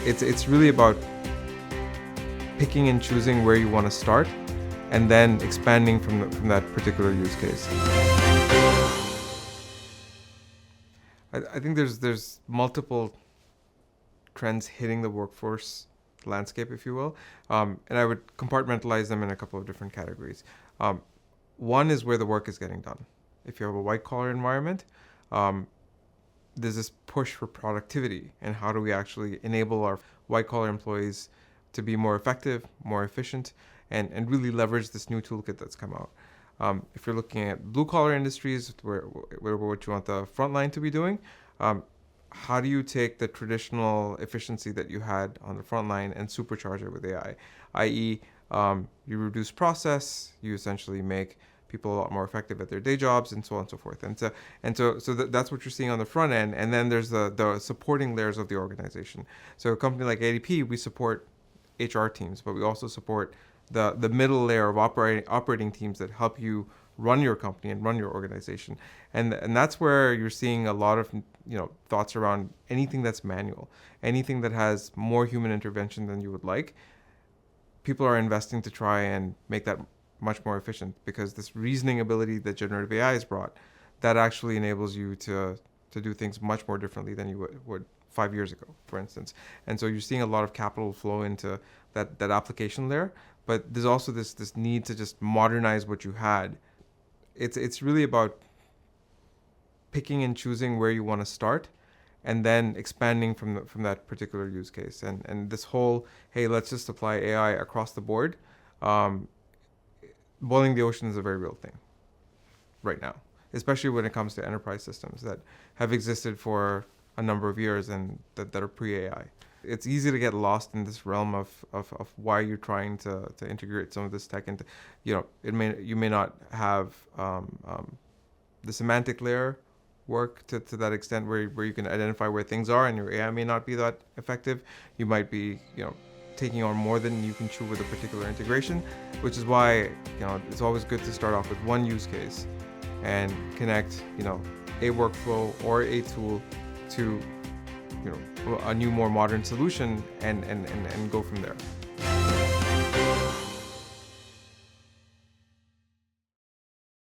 It's really about picking and choosing where you want to start, and then expanding from that particular use case. I think there's multiple trends hitting the workforce landscape, if you will, and I would compartmentalize them in a couple of different categories. One is where the work is getting done. If you have a white collar environment, there's this push for productivity, and how do we actually enable our white collar employees to be more effective, more efficient, and really leverage this new toolkit that's come out. If you're looking at blue collar industries, where what you want the front line to be doing, how do you take the traditional efficiency that you had on the front line and supercharge it with AI? I.e., you reduce process, you essentially make people a lot more effective at their day jobs, and so on and so forth. That's what you're seeing on the front end. And then there's the supporting layers of the organization. So a company like ADP, we support HR teams, but we also support the middle layer of operating teams that help you run your company and run your organization. And that's where you're seeing a lot of thoughts around anything that's manual, anything that has more human intervention than you would like. People are investing to try and make that much more efficient, because this reasoning ability that generative AI has brought, that actually enables you to do things much more differently than you would 5 years ago, for instance. And so you're seeing a lot of capital flow into that application layer, but there's also this need to just modernize what you had. It's really about picking and choosing where you want to start, and then expanding from that particular use case. And this whole, hey, let's just apply AI across the board, boiling the ocean is a very real thing right now, especially when it comes to enterprise systems that have existed for a number of years and that are pre-AI. It's easy to get lost in this realm of why you're trying to integrate some of this tech into, you may not have the semantic layer work to that extent where you can identify where things are, and your AI may not be that effective. You might be, taking on more than you can chew with a particular integration, which is why, it's always good to start off with one use case and connect, a workflow or a tool to, a new, more modern solution, and go from there.